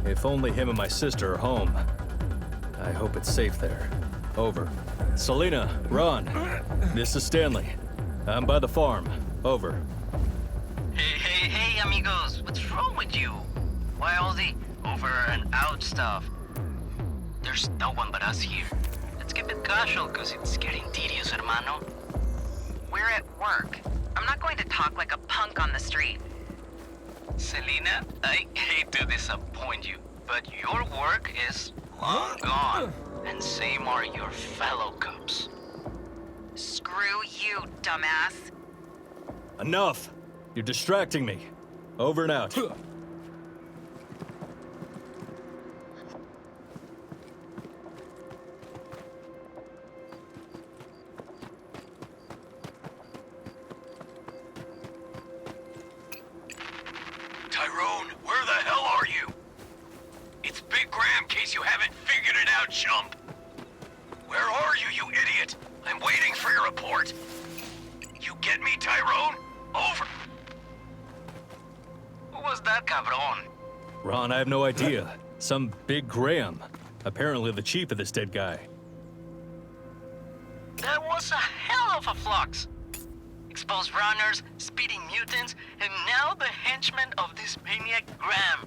If only him and my sister are home. I hope it's safe there. Over. Selena, Ron, this is Stanley. I'm by the farm. Over. Hey, amigos. What's wrong with you? Why all the over and out stuff? There's no one but us here. Let's keep it casual, cause it's getting tedious, hermano. We're at work. I'm not going to talk like a punk on the street. Selena, I hate to disappoint you, but your work is long gone. And same are your fellow cops. Screw you, dumbass. Enough! You're distracting me. Over and out. Tyrone, where the hell are you? It's Big Graham, case you haven't figured it out, chump. Where are you, you idiot? I'm waiting for your report. You get me, Tyrone? Over. Who was that cabron? Ron, I have no idea. Some Big Graham. Apparently the chief of this dead guy. That was a hell of a flux. Exposed runners, speeding mutants, and now the henchman of this maniac Graham.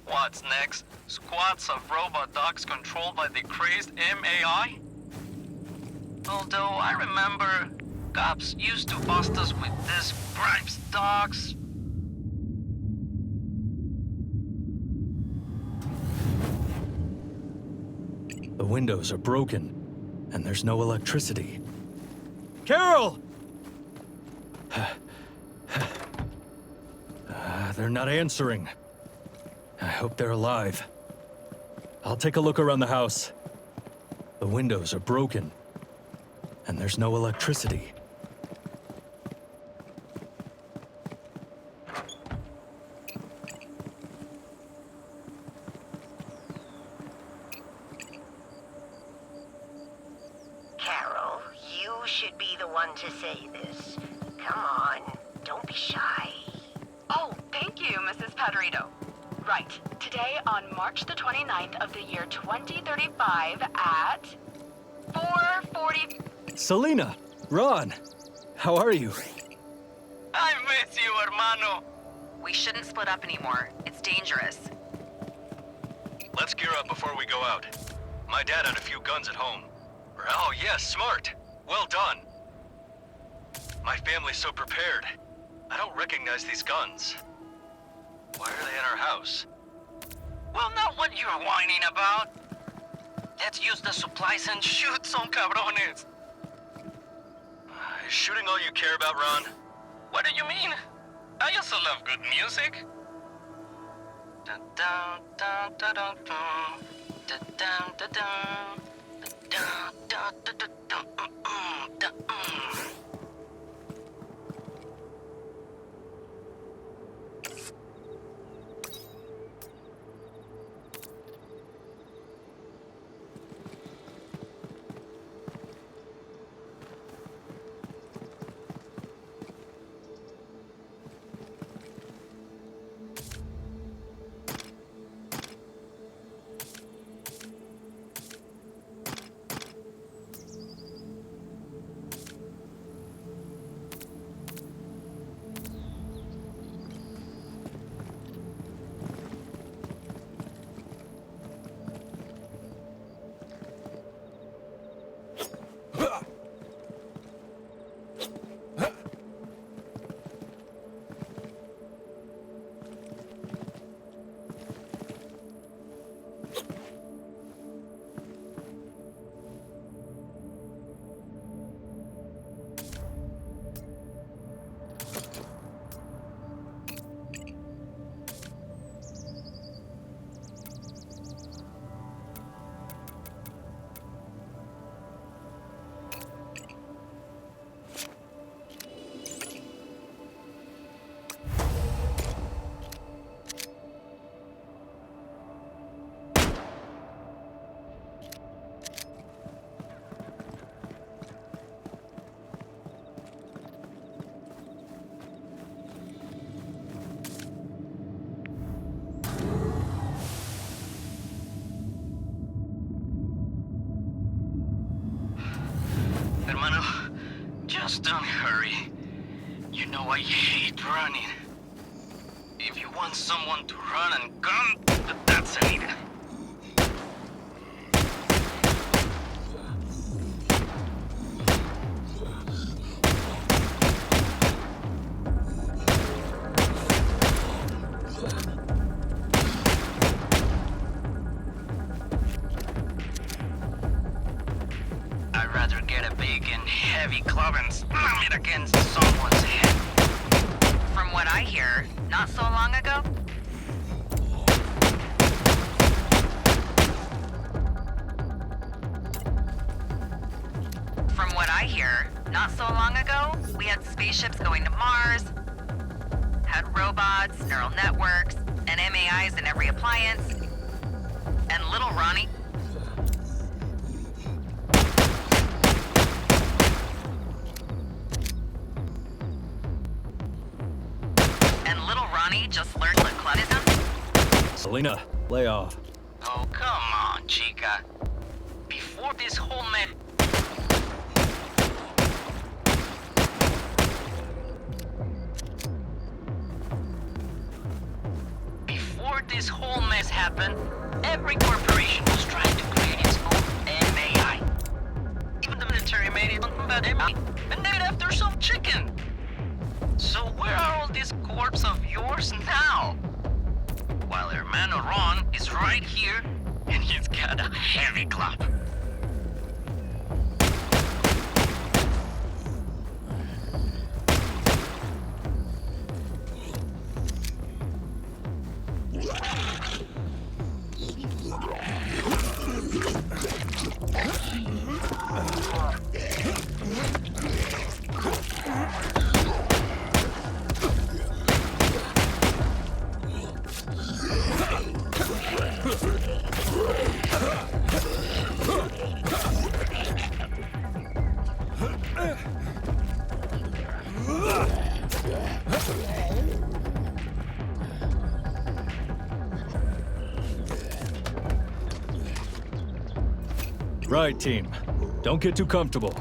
What's next? Squads of robot dogs controlled by the crazed MAI? Although I remember cops used to bust us with these bribes dogs. The windows are broken, and there's no electricity. Carol! They're not answering. I hope they're alive. I'll take a look around the house. The windows are broken, and there's no electricity. Carol, you should be the one to say this. Come on, don't be shy. Oh, thank you, Mrs. Padrito. Right, today on March the 29th of the year 2035 at 4:40... Selena! Ron! How are you? I miss you, hermano. We shouldn't split up anymore. It's dangerous. Let's gear up before we go out. My dad had a few guns at home. Oh, yes, smart. Well done. My family's so prepared. I don't recognize these guns. Why are they in our house? Well, not what you're whining about. Let's use the supplies and shoot some cabrones. Is shooting all you care about, Ron? What do you mean? I also love good music. Dun dun dun dun dun dun dun dun dun dun dun dun dun dun dun. almost done, hurry. You know I hate running. If you want someone to run and gun, that's Anita. I'd rather get a big and heavy club and slam it against someone's head. From what I hear, not so long ago, we had spaceships going to Mars, had robots, neural networks, and MAIs in every appliance, and little Ronnie. Just learned what club is on? Selena, lay off. Oh, come on, Chica. Before this whole mess... Before this whole mess happened, every corporation was trying to create its own MAI. Even the military made it about MAI, and named after some chicken. So where are all these corps of yours now? While Hermano Ron is right here, and he's got a heavy club. Right, team. Don't get too comfortable.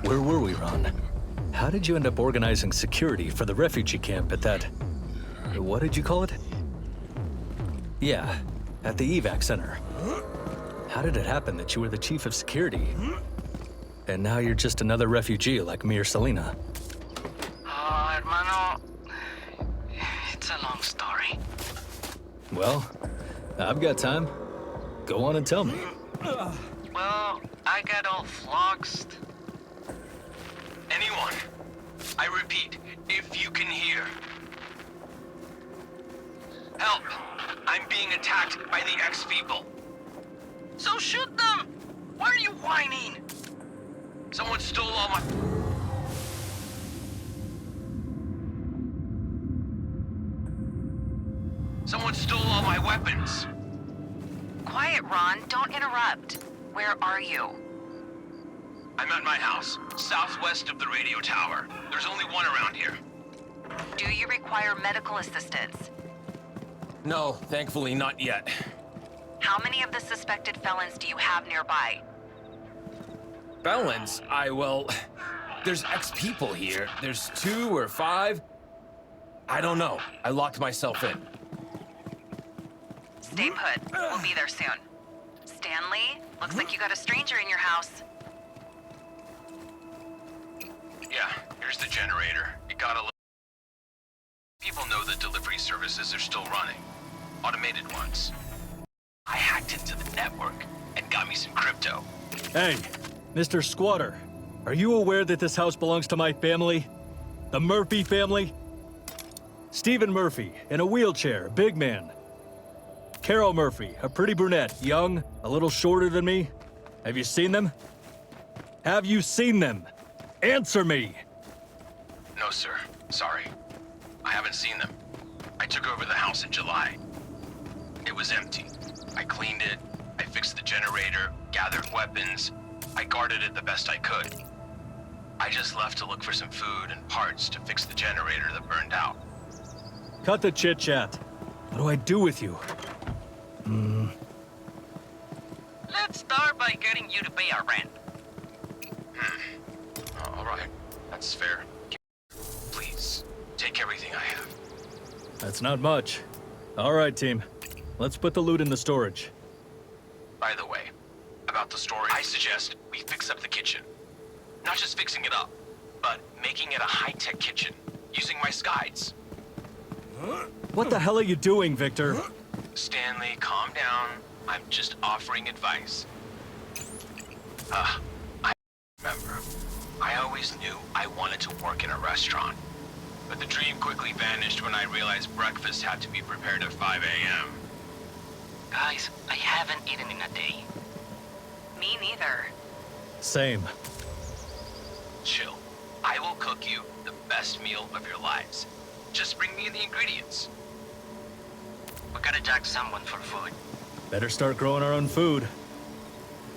Where were we, Ron? How did you end up organizing security for the refugee camp at that... What did you call it? Yeah, at the evac center. How did it happen that you were the chief of security? And now you're just another refugee like me or Selena. Oh, hermano, it's a long story. Well, I've got time. Go on and tell me. Well, I got all fluxed. Anyone, I repeat, if you can hear. Help! I'm being attacked by the X-People. So shoot them! Why are you whining? Someone stole all my... Someone stole all my weapons. Quiet, Ron. Don't interrupt. Where are you? I'm at my house, southwest of the radio tower. There's only one around here. Do you require medical assistance? No, thankfully not yet. How many of the suspected felons do you have nearby? Felons? well, there's ex-people here. There's 2 or 5. I don't know. I locked myself in. Stay put. We'll be there soon. Stanley, looks like you got a stranger in your house. Yeah, here's the generator. It got a little... People know the delivery services are still running. Automated ones. network and got me some crypto. Hey, Mr. Squatter, are you aware that this house belongs to my family? The Murphy family? Stephen Murphy, in a wheelchair, big man. Carol Murphy, a pretty brunette, young, a little shorter than me. Have you seen them? Have you seen them? Answer me! No, sir. Sorry. I haven't seen them. I took over the house in July. It was empty. I cleaned it, I fixed the generator, gathered weapons. I guarded it the best I could. I just left to look for some food and parts to fix the generator that burned out. Cut the chit-chat. What do I do with you? Let's start by getting you to pay our rent. All right. That's fair. Please, take everything I have. That's not much. All right, team. Let's put the loot in the storage. By the way, about the storage, I suggest we fix up the kitchen. Not just fixing it up, but making it a high-tech kitchen, using my skies. What the hell are you doing, Victor? Stanley, calm down. I'm just offering advice. I remember. I always knew I wanted to work in a restaurant. But the dream quickly vanished when I realized breakfast had to be prepared at 5 a.m. Guys, I haven't eaten in a day. Me neither. Same. Chill. I will cook you the best meal of your lives. Just bring me the ingredients. We gotta jack someone for food. Better start growing our own food.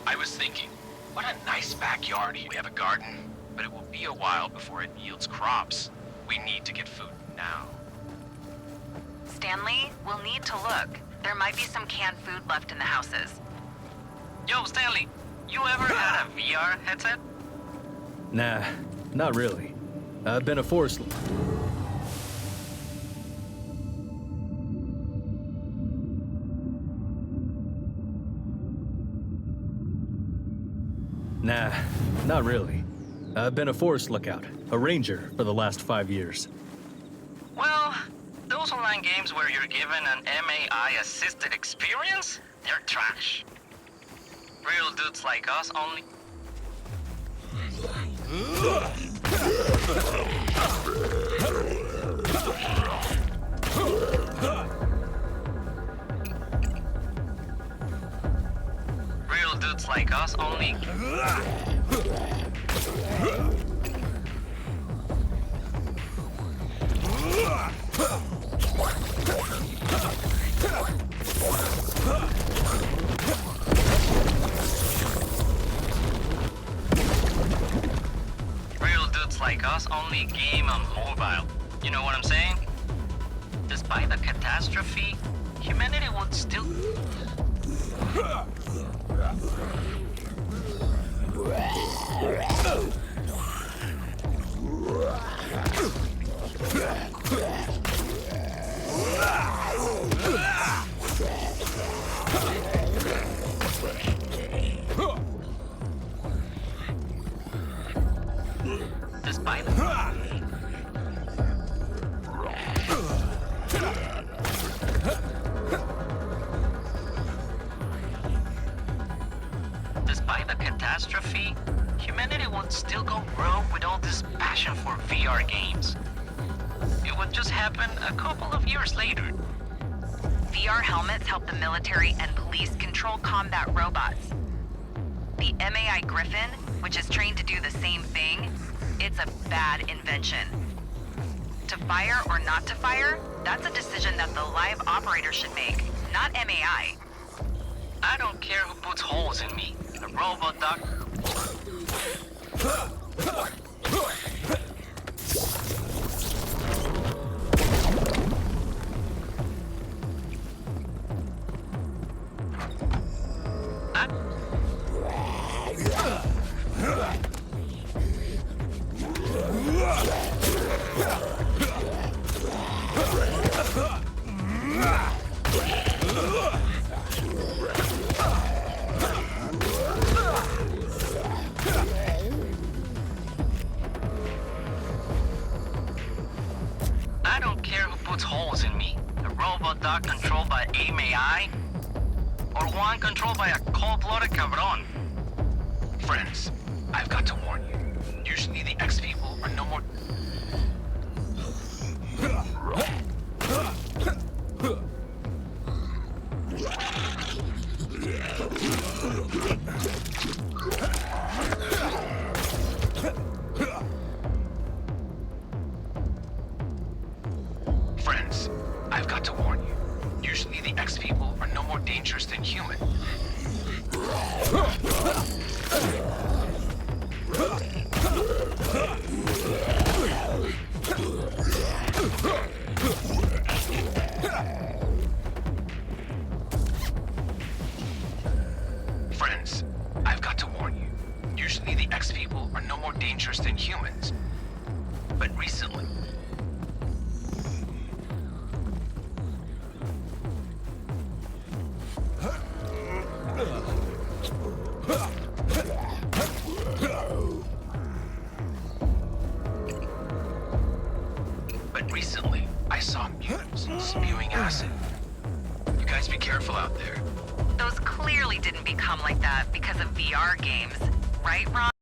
I was thinking, what a nice backyard here. We have a garden, but it will be a while before it yields crops. We need to get food now. Stanley, we'll need to look. There might be some canned food left in the houses. Yo, Stanley, you ever had a VR headset? Nah, not really. I've been a force... Nah, not really. I've been a forest lookout, a ranger for the last 5 years. Well, those online games where you're given an MAI-assisted experience, they're trash. Real dudes like us only... Real dudes like us only... Real dudes like us only game on mobile. You know what I'm saying? Despite the catastrophe, humanity would still... Despite the catastrophe, humanity would still go rogue with all this passion for VR games. It would just happen a couple of years later. VR helmets help the military and police control combat robots. The MAI Griffin, which is trained to do the same thing, it's a bad invention. To fire or not to fire, that's a decision that the live operator should make, not MAI. I don't care who puts holes in me. The robot duck. I don't care who puts holes in me. The robot duck controlled by MAI. or one controlled by a cold-blooded cabron. Friends, I've got to warn you. Usually the X people are no more... Friends, I've got to warn you. Usually the X people are no more dangerous than human. Friends, I've got to warn you. Usually the X people are no more dangerous than humans. But recently... But recently, I saw mutants spewing acid. You guys be careful out there. Those clearly didn't become like that because of VR games. Right, Ron?